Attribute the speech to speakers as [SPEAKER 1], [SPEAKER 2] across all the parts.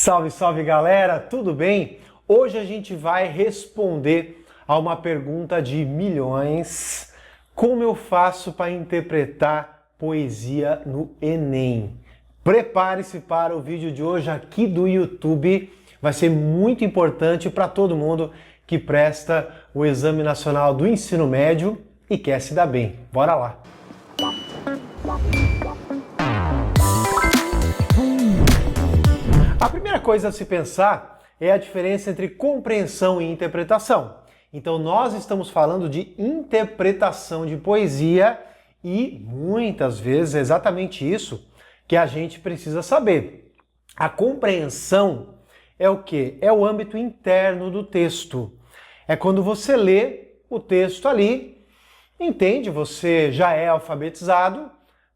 [SPEAKER 1] Salve, salve galera, tudo bem? Hoje a gente vai responder a uma pergunta de milhões: como eu faço para interpretar poesia no Enem? Prepare-se para o vídeo de hoje aqui do YouTube, vai ser muito importante para todo mundo que presta o Exame Nacional do Ensino Médio e quer se dar bem. Bora lá! A primeira coisa a se pensar é a diferença entre compreensão e interpretação. Então nós estamos falando de interpretação de poesia e muitas vezes é exatamente isso que a gente precisa saber. A compreensão é o quê? É o âmbito interno do texto. É quando você lê o texto ali, entende, você já é alfabetizado,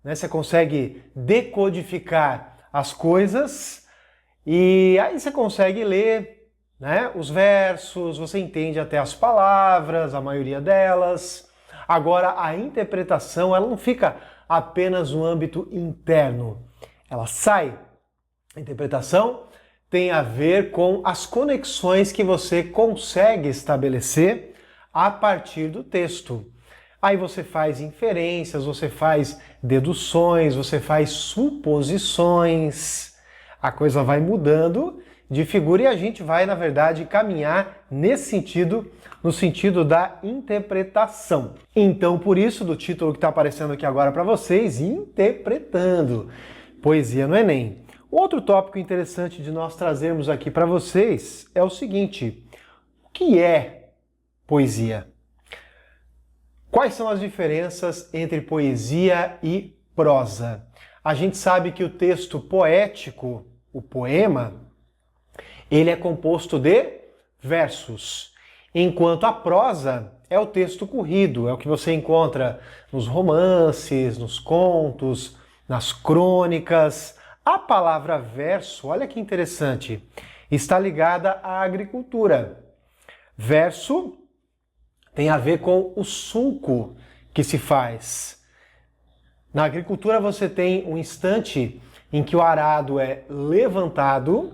[SPEAKER 1] né? Você consegue decodificar as coisas. E aí você consegue ler, né, os versos, você entende até as palavras, a maioria delas. Agora, a interpretação, ela não fica apenas no âmbito interno. Ela sai. A interpretação tem a ver com as conexões que você consegue estabelecer a partir do texto. Aí você faz inferências, você faz deduções, você faz suposições. A coisa vai mudando de figura e a gente vai, na verdade, caminhar nesse sentido, no sentido da interpretação. Então, por isso, do título que está aparecendo aqui agora para vocês, Interpretando Poesia no Enem. Outro tópico interessante de nós trazermos aqui para vocês é o seguinte: o que é poesia? Quais são as diferenças entre poesia e prosa? A gente sabe que o texto poético, o poema, ele é composto de versos, enquanto a prosa é o texto corrido, é o que você encontra nos romances, nos contos, nas crônicas. A palavra verso, olha que interessante, está ligada à agricultura. Verso tem a ver com o sulco que se faz. Na agricultura você tem um instante em que o arado é levantado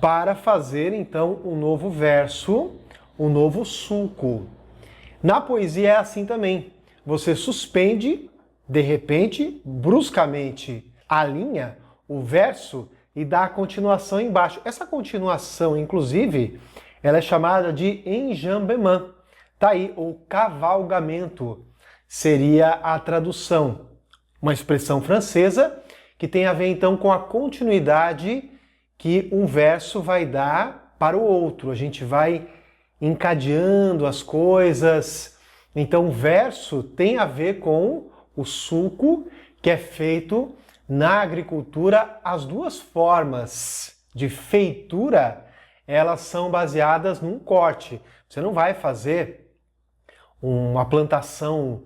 [SPEAKER 1] para fazer então um novo verso, um novo sulco. Na poesia é assim também. Você suspende, de repente, bruscamente, a linha, o verso, e dá a continuação embaixo. Essa continuação, inclusive, ela é chamada de enjambement. Tá aí, ou cavalgamento seria a tradução. Uma expressão francesa que tem a ver então com a continuidade que um verso vai dar para o outro. A gente vai encadeando as coisas. Então o verso tem a ver com o sulco que é feito na agricultura. As duas formas de feitura, elas são baseadas num corte. Você não vai fazer uma plantação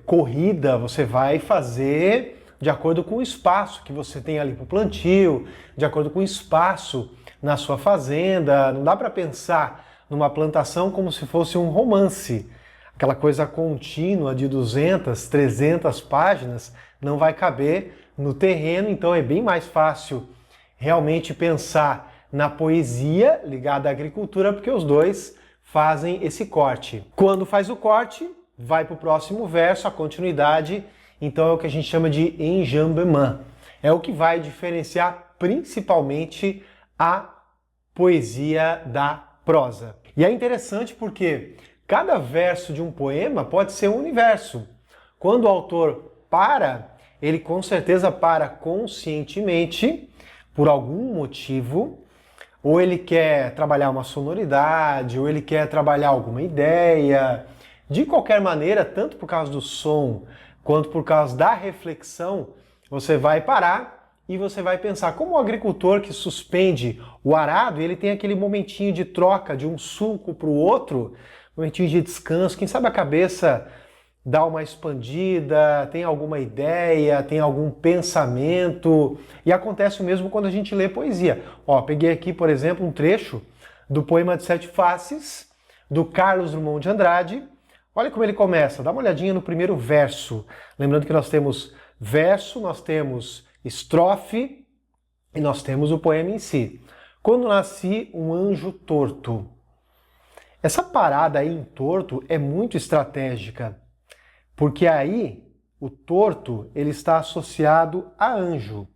[SPEAKER 1] corrida, você vai fazer de acordo com o espaço que você tem ali para o plantio, de acordo com o espaço na sua fazenda. Não dá para pensar numa plantação como se fosse um romance. Aquela coisa contínua de 200, 300 páginas não vai caber no terreno, então é bem mais fácil realmente pensar na poesia ligada à agricultura, porque os dois fazem esse corte. Quando faz o corte, vai para o próximo verso, a continuidade, então é o que a gente chama de enjambement. É o que vai diferenciar principalmente a poesia da prosa. E é interessante porque cada verso de um poema pode ser um universo. Quando o autor para, ele com certeza para conscientemente, por algum motivo, ou ele quer trabalhar uma sonoridade, ou ele quer trabalhar alguma ideia. De qualquer maneira, tanto por causa do som, quanto por causa da reflexão, você vai parar e você vai pensar. Como o agricultor que suspende o arado, ele tem aquele momentinho de troca de um sulco para o outro, momentinho de descanso, quem sabe a cabeça dá uma expandida, tem alguma ideia, tem algum pensamento, e acontece o mesmo quando a gente lê poesia. Ó, peguei aqui, por exemplo, um trecho do poema de Sete Faces, do Carlos Drummond de Andrade. Olha como ele começa, dá uma olhadinha no primeiro verso. Lembrando que nós temos verso, nós temos estrofe e nós temos o poema em si. Quando nasci, um anjo torto. Essa parada aí em torto é muito estratégica, porque aí o torto ele está associado a anjo.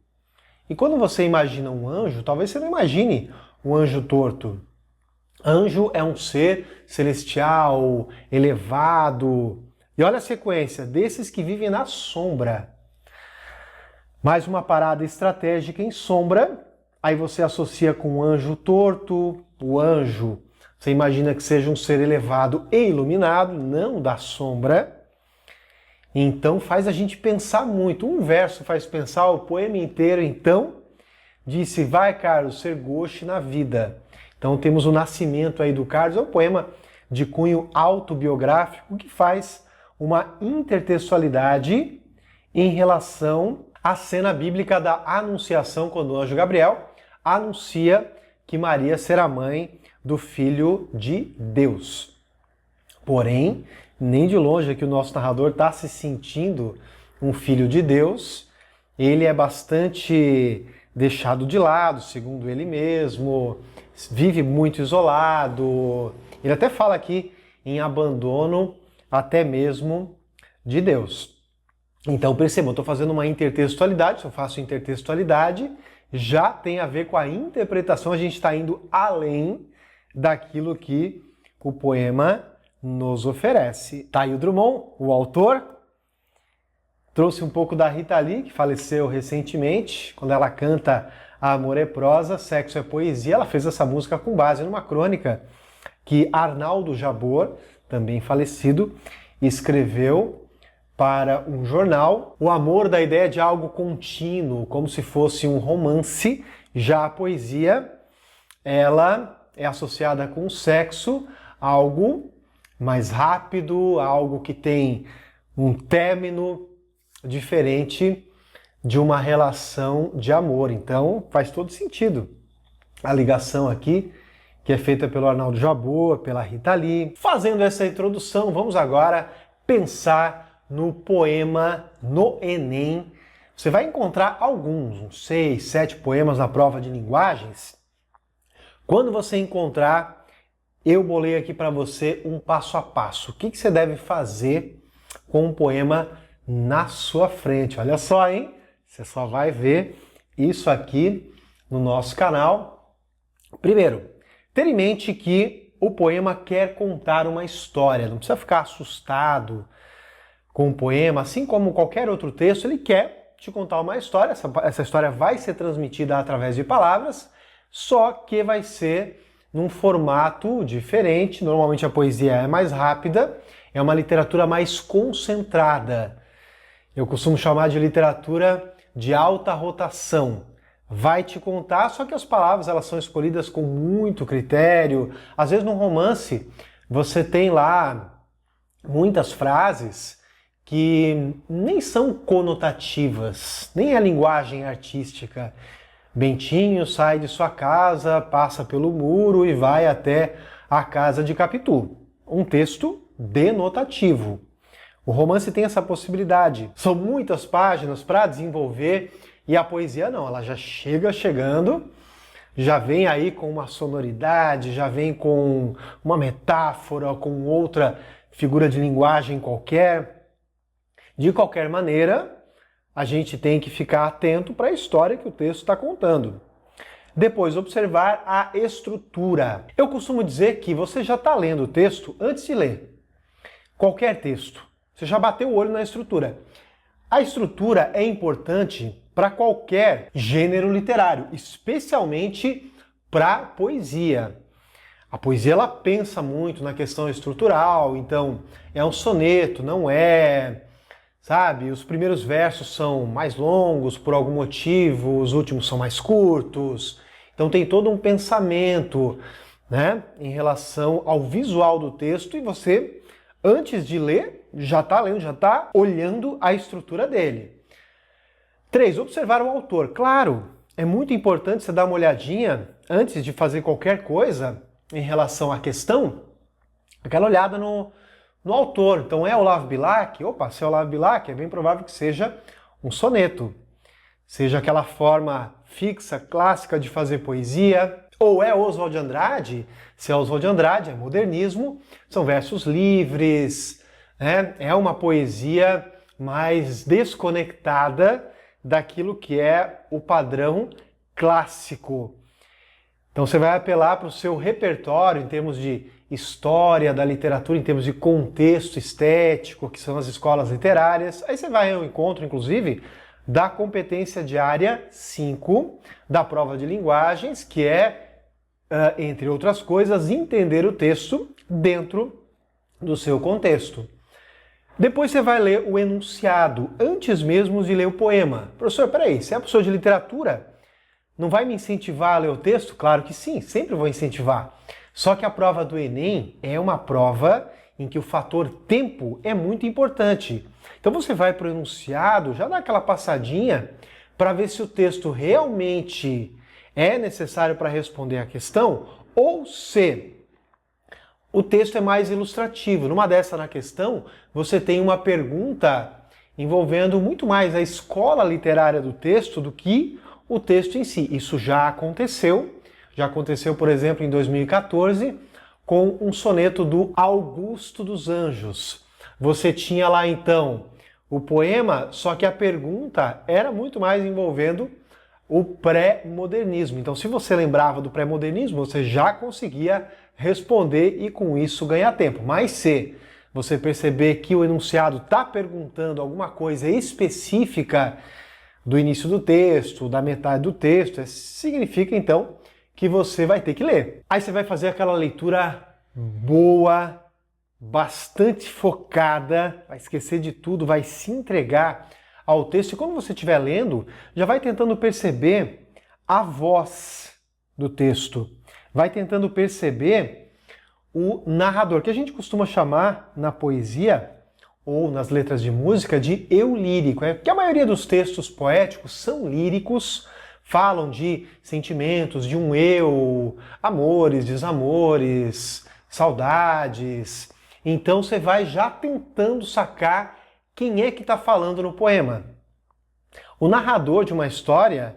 [SPEAKER 1] E quando você imagina um anjo, talvez você não imagine um anjo torto. Anjo é um ser celestial, elevado. E olha a sequência, desses que vivem na sombra. Mais uma parada estratégica em sombra, aí você associa com o anjo torto, o anjo, você imagina que seja um ser elevado e iluminado, não da sombra. Então faz a gente pensar muito. Um verso faz pensar o poema inteiro, então, disse, vai Carlos, ser goste na vida. Então temos o nascimento aí do Carlos, é um poema de cunho autobiográfico que faz uma intertextualidade em relação à cena bíblica da Anunciação, quando o anjo Gabriel anuncia que Maria será mãe do Filho de Deus. Porém, nem de longe é que o nosso narrador está se sentindo um filho de Deus. Ele é bastante deixado de lado, segundo ele mesmo, vive muito isolado. Ele até fala aqui em abandono até mesmo de Deus. Então percebam, eu estou fazendo uma intertextualidade, se eu faço intertextualidade, já tem a ver com a interpretação, a gente está indo além daquilo que o poema nos oferece. Tá aí o Drummond, o autor, trouxe um pouco da Rita Lee, que faleceu recentemente, quando ela canta Amor é prosa, sexo é poesia. Ela fez essa música com base numa crônica que Arnaldo Jabor, também falecido, escreveu para um jornal. O amor da ideia de algo contínuo, como se fosse um romance. Já a poesia, ela é associada com o sexo, algo mais rápido, algo que tem um término diferente de uma relação de amor. Então faz todo sentido a ligação aqui, que é feita pelo Arnaldo Jabor, pela Rita Lee. Fazendo essa introdução, vamos agora pensar no poema no Enem. Você vai encontrar alguns, uns 6, 7 poemas na prova de linguagens. Quando você encontrar, eu bolei aqui para você um passo a passo. O que você deve fazer com um poema na sua frente? Olha só, hein? Você só vai ver isso aqui no nosso canal. Primeiro, ter em mente que o poema quer contar uma história. Não precisa ficar assustado com o poema. Assim como qualquer outro texto, ele quer te contar uma história. Essa história vai ser transmitida através de palavras, só que vai ser num formato diferente. Normalmente a poesia é mais rápida, é uma literatura mais concentrada. Eu costumo chamar de literatura de alta rotação. Vai te contar, só que as palavras elas são escolhidas com muito critério. Às vezes num romance você tem lá muitas frases que nem são conotativas, nem é linguagem artística. Bentinho sai de sua casa, passa pelo muro e vai até a casa de Capitu. Um texto denotativo. O romance tem essa possibilidade. São muitas páginas para desenvolver e a poesia não, ela já chega chegando, já vem aí com uma sonoridade, já vem com uma metáfora, com outra figura de linguagem qualquer. De qualquer maneira, a gente tem que ficar atento para a história que o texto está contando. Depois, observar a estrutura. Eu costumo dizer que você já está lendo o texto antes de ler. Qualquer texto. Você já bateu o olho na estrutura. A estrutura é importante para qualquer gênero literário, especialmente para poesia. A poesia ela pensa muito na questão estrutural, então é um soneto, não é, sabe? Os primeiros versos são mais longos por algum motivo, os últimos são mais curtos. Então tem todo um pensamento, né, em relação ao visual do texto e você, antes de ler, já está lendo, já está olhando a estrutura dele. 3. Observar o autor. Claro, é muito importante você dar uma olhadinha antes de fazer qualquer coisa em relação à questão, aquela olhada no autor. Então é Olavo Bilac? Opa, se é Olavo Bilac, é bem provável que seja um soneto. Seja aquela forma fixa, clássica de fazer poesia. Ou é Oswald de Andrade? Se é Oswald de Andrade, é modernismo, são versos livres, né? É uma poesia mais desconectada daquilo que é o padrão clássico. Então você vai apelar para o seu repertório em termos de história da literatura, em termos de contexto estético, que são as escolas literárias. Aí você vai ao encontro, inclusive, da competência diária 5 da prova de linguagens, que é, entre outras coisas, entender o texto dentro do seu contexto. Depois você vai ler o enunciado, antes mesmo de ler o poema. Professor, peraí, você é professor de literatura? Não vai me incentivar a ler o texto? Claro que sim, sempre vou incentivar. Só que a prova do Enem é uma prova em que o fator tempo é muito importante. Então você vai para o enunciado, já dá aquela passadinha para ver se o texto realmente é necessário para responder a questão ou se o texto é mais ilustrativo. Numa dessa na questão, você tem uma pergunta envolvendo muito mais a escola literária do texto do que o texto em si. Isso já aconteceu, por exemplo, em 2014, com um soneto do Augusto dos Anjos. Você tinha lá, então, o poema, só que a pergunta era muito mais envolvendo o pré-modernismo. Então, se você lembrava do pré-modernismo, você já conseguia responder e, com isso, ganhar tempo. Mas se você perceber que o enunciado está perguntando alguma coisa específica do início do texto, da metade do texto, significa, então, que você vai ter que ler. Aí você vai fazer aquela leitura boa, bastante focada, vai esquecer de tudo, vai se entregar ao texto. E quando você estiver lendo, já vai tentando perceber a voz do texto. Vai tentando perceber o narrador, que a gente costuma chamar na poesia ou nas letras de música de eu lírico. Porque a maioria dos textos poéticos são líricos, falam de sentimentos, de um eu, amores, desamores, saudades. Então você vai já tentando sacar quem é que está falando no poema. O narrador de uma história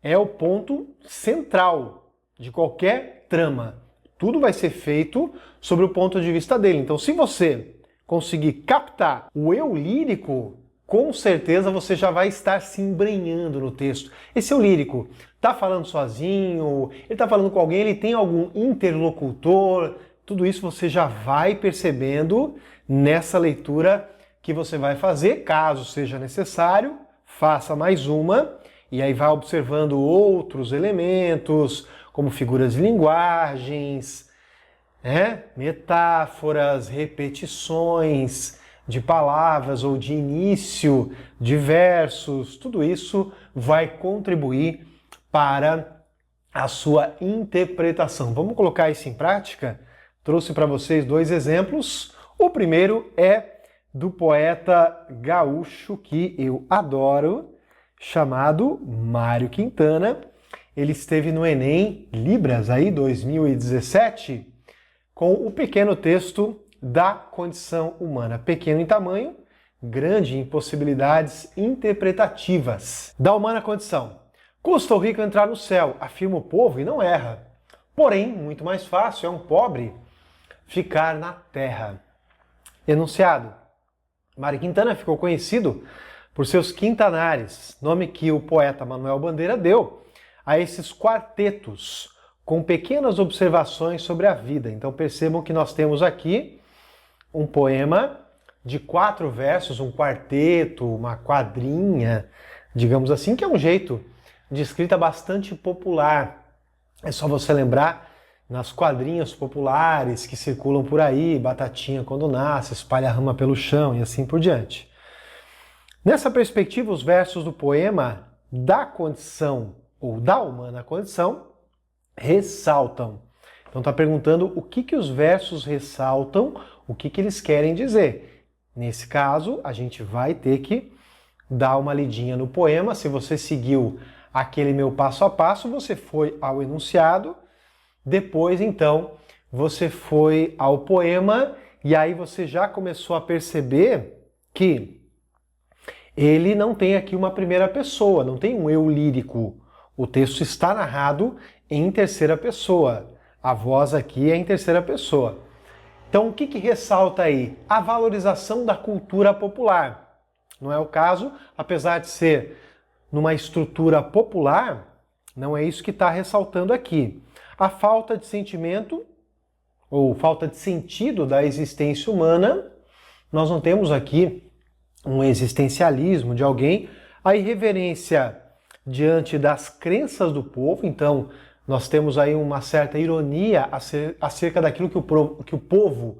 [SPEAKER 1] é o ponto central de qualquer trama. Tudo vai ser feito sobre o ponto de vista dele. Então, se você conseguir captar o eu lírico, com certeza você já vai estar se embrenhando no texto. Esse eu lírico está falando sozinho, ele está falando com alguém, ele tem algum interlocutor, tudo isso você já vai percebendo nessa leitura que você vai fazer. Caso seja necessário, faça mais uma e aí vai observando outros elementos, como figuras de linguagens, metáforas, repetições de palavras ou de início de versos. Tudo isso vai contribuir para a sua interpretação. Vamos colocar isso em prática? Trouxe para vocês 2 exemplos. O primeiro é do poeta gaúcho que eu adoro, chamado Mário Quintana. Ele esteve no Enem Libras aí 2017 com o pequeno texto da condição humana. Pequeno em tamanho, grande em possibilidades interpretativas. Da humana condição. Custa ao rico entrar no céu, afirma o povo e não erra. Porém, muito mais fácil é um pobre ficar na terra. Enunciado. Mário Quintana ficou conhecido por seus quintanares, nome que o poeta Manuel Bandeira deu a esses quartetos com pequenas observações sobre a vida. Então percebam que nós temos aqui um poema de 4 versos, um quarteto, uma quadrinha, digamos assim, que é um jeito de escrita bastante popular. É só você lembrar nas quadrinhas populares que circulam por aí, batatinha quando nasce, espalha a rama pelo chão e assim por diante. Nessa perspectiva, os versos do poema da condição ou da humana condição ressaltam. Então está perguntando o que os versos ressaltam, o que eles querem dizer. Nesse caso, a gente vai ter que dar uma lidinha no poema. Se você seguiu aquele meu passo a passo, você foi ao enunciado, depois então você foi ao poema e aí você já começou a perceber que ele não tem aqui uma primeira pessoa, não tem um eu lírico. O texto está narrado em terceira pessoa. A voz aqui é em terceira pessoa. Então, o que ressalta aí? A valorização da cultura popular. Não é o caso, apesar de ser numa estrutura popular, não é isso que está ressaltando aqui. A falta de sentimento ou falta de sentido da existência humana, nós não temos aqui um existencialismo de alguém, a irreverência diante das crenças do povo, então nós temos aí uma certa ironia acerca daquilo que o povo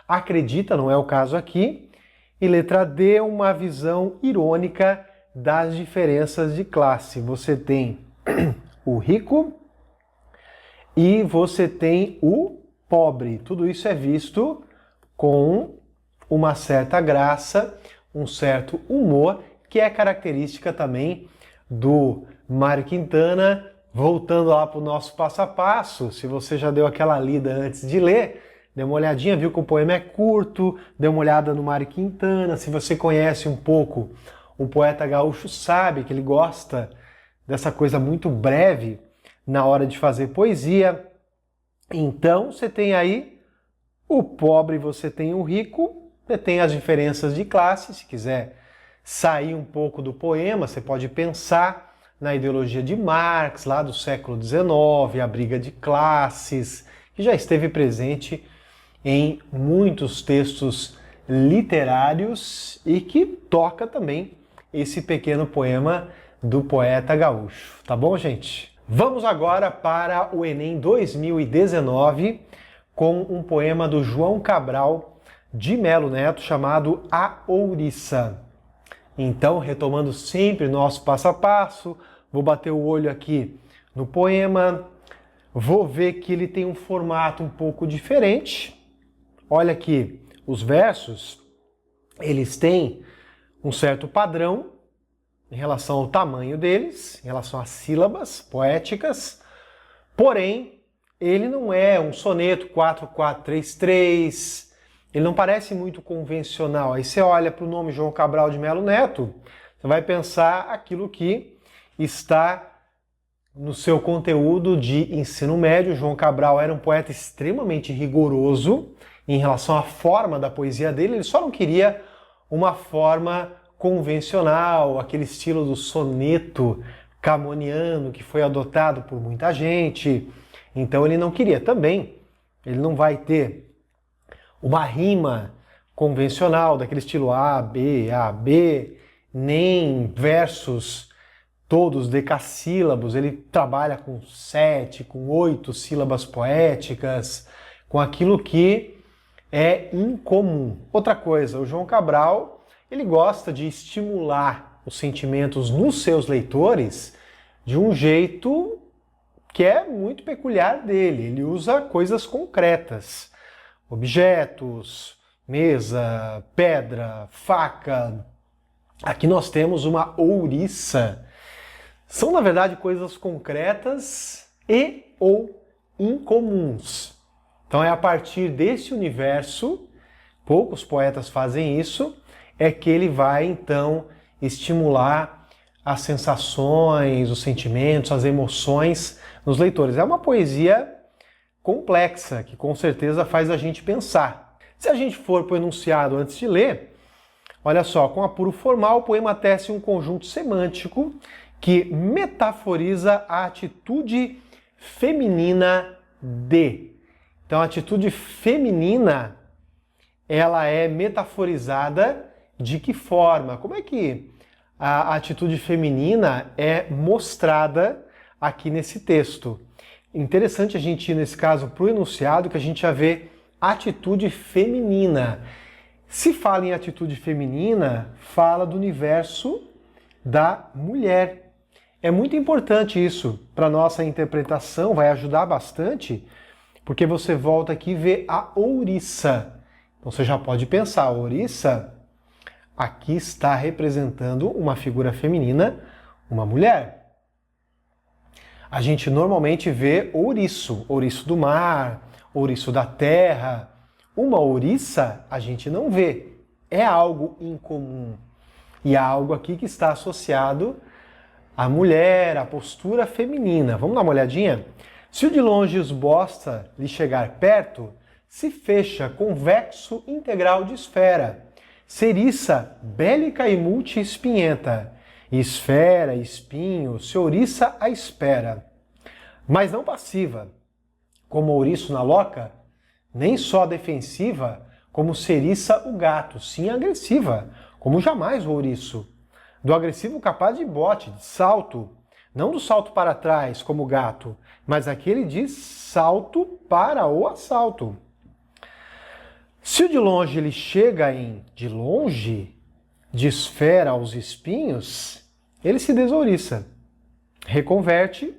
[SPEAKER 1] acredita, não é o caso aqui, e letra D, uma visão irônica das diferenças de classe. Você tem o rico e você tem o pobre. Tudo isso é visto com uma certa graça, um certo humor, que é característica também do Mário Quintana. Voltando lá para o nosso passo a passo, se você já deu aquela lida antes de ler, dê uma olhadinha, viu que o poema é curto, dê uma olhada no Mário Quintana. Se você conhece um pouco o poeta gaúcho, sabe que ele gosta dessa coisa muito breve na hora de fazer poesia. Então, você tem aí o pobre, você tem o rico, você tem as diferenças de classe. Se quiser sair um pouco do poema, você pode pensar na ideologia de Marx, lá do século XIX, a briga de classes, que já esteve presente em muitos textos literários e que toca também esse pequeno poema do poeta gaúcho. Tá bom, gente? Vamos agora para o Enem 2019 com um poema do João Cabral de Melo Neto chamado A Ouriça. Então, retomando sempre nosso passo a passo, vou bater o olho aqui no poema, vou ver que ele tem um formato um pouco diferente. Olha aqui, os versos, eles têm um certo padrão em relação ao tamanho deles, em relação às sílabas poéticas, porém, ele não é um soneto 4-4-3-3, ele não parece muito convencional. Aí você olha para o nome João Cabral de Melo Neto, você vai pensar aquilo que está no seu conteúdo de ensino médio. João Cabral era um poeta extremamente rigoroso em relação à forma da poesia dele, ele só não queria uma forma convencional, aquele estilo do soneto camoniano que foi adotado por muita gente. Então ele não queria também, ele não vai ter uma rima convencional daquele estilo A, B, nem versos todos decassílabos. Ele trabalha com 7, com 8 sílabas poéticas, com aquilo que é incomum. Outra coisa, o João Cabral, ele gosta de estimular os sentimentos nos seus leitores de um jeito que é muito peculiar dele. Ele usa coisas concretas, objetos, mesa, pedra, faca. Aqui nós temos uma ouriça. São, na verdade, coisas concretas e ou incomuns. Então é a partir desse universo, poucos poetas fazem isso, é que ele vai, então, estimular as sensações, os sentimentos, as emoções nos leitores. É uma poesia complexa, que com certeza faz a gente pensar. Se a gente for para o enunciado antes de ler, olha só, com apuro formal, o poema tece um conjunto semântico que metaforiza a atitude feminina de. Então, a atitude feminina, ela é metaforizada de que forma? Como é que a atitude feminina é mostrada aqui nesse texto? Interessante a gente ir, nesse caso, para o enunciado, que a gente já vê atitude feminina. Se fala em atitude feminina, fala do universo da mulher. É muito importante isso para a nossa interpretação, vai ajudar bastante, porque você volta aqui e vê a ouriça. Então você já pode pensar, a ouriça aqui está representando uma figura feminina, uma mulher. A gente normalmente vê ouriço, ouriço do mar, ouriço da terra. Uma ouriça a gente não vê, é algo incomum. E é algo aqui que está associado a mulher, a postura feminina. Vamos dar uma olhadinha? Se o de longe esboça lhe chegar perto, se fecha convexo integral de esfera. Seriça bélica e multi-espinhenta. Esfera, espinho, se ouriça à espera. Mas não passiva, como ouriço na loca, nem só defensiva, como seriça o gato, sim agressiva, como jamais o ouriço. Do agressivo capaz de bote, de salto, não do salto para trás, como o gato, mas aquele de salto para o assalto. Se o de longe ele chega em de longe, de esfera aos espinhos, ele se desouriça. Reconverte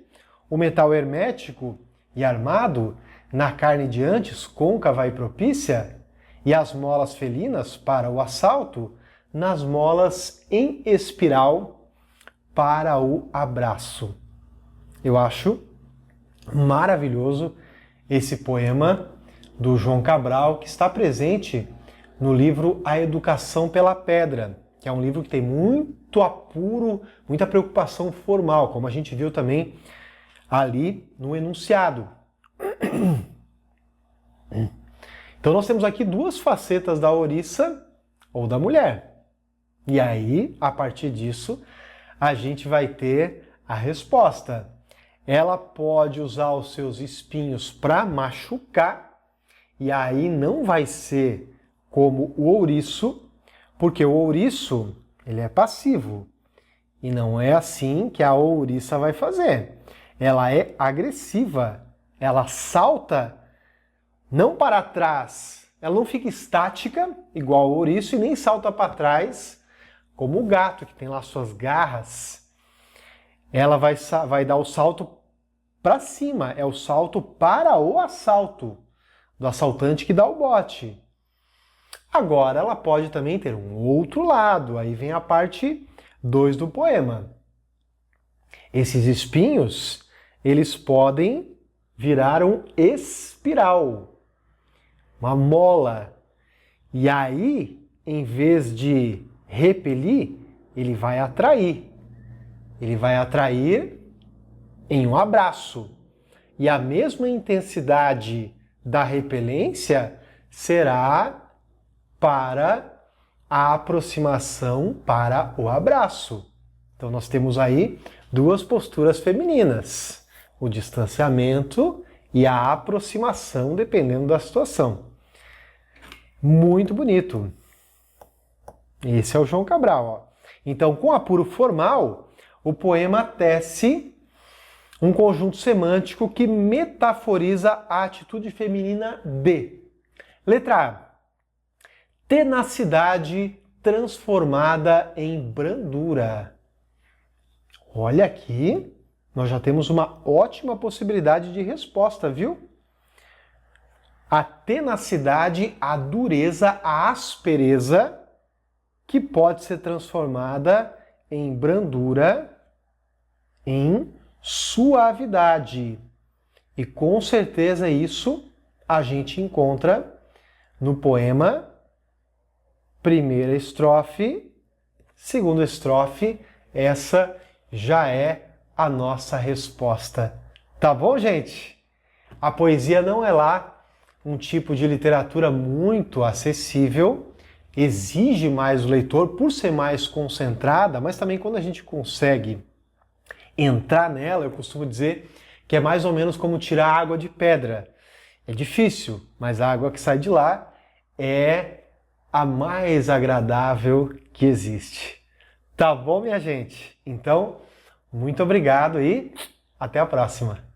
[SPEAKER 1] o metal hermético e armado na carne de antes, côncava e propícia, e as molas felinas para o assalto, nas molas em espiral para o abraço. Eu acho maravilhoso esse poema do João Cabral, que está presente no livro A Educação pela Pedra, que é um livro que tem muito apuro, muita preocupação formal, como a gente viu também ali no enunciado. Então nós temos aqui duas facetas da ouriça ou da mulher. E aí, a partir disso, a gente vai ter a resposta. Ela pode usar os seus espinhos para machucar, e aí não vai ser como o ouriço, porque o ouriço ele é passivo. E não é assim que a ouriça vai fazer. Ela é agressiva, ela salta não para trás, ela não fica estática, igual o ouriço, e nem salta para trás, como o gato, que tem lá suas garras. Ela vai dar o salto para cima, é o salto para o assalto, do assaltante que dá o bote. Agora, ela pode também ter um outro lado, aí vem a parte 2 do poema. Esses espinhos, eles podem virar um espiral, uma mola. E aí, em vez de repelir, ele vai atrair. Ele vai atrair em um abraço. E a mesma intensidade da repelência será para a aproximação, para o abraço. Então nós temos aí duas posturas femininas, o distanciamento e a aproximação, dependendo da situação. Muito bonito. Esse é o João Cabral. Ó. Então, com apuro formal, o poema tece um conjunto semântico que metaforiza a atitude feminina de. Letra A. Tenacidade transformada em brandura. Olha aqui, nós já temos uma ótima possibilidade de resposta, viu? A tenacidade, a dureza, a aspereza, que pode ser transformada em brandura, em suavidade. E com certeza isso a gente encontra no poema primeira estrofe, segunda estrofe, essa já é a nossa resposta. Tá bom, gente? A poesia não é lá um tipo de literatura muito acessível, exige mais o leitor por ser mais concentrada, mas também quando a gente consegue entrar nela, eu costumo dizer que é mais ou menos como tirar água de pedra. É difícil, mas a água que sai de lá é a mais agradável que existe. Tá bom, minha gente? Então, muito obrigado e até a próxima!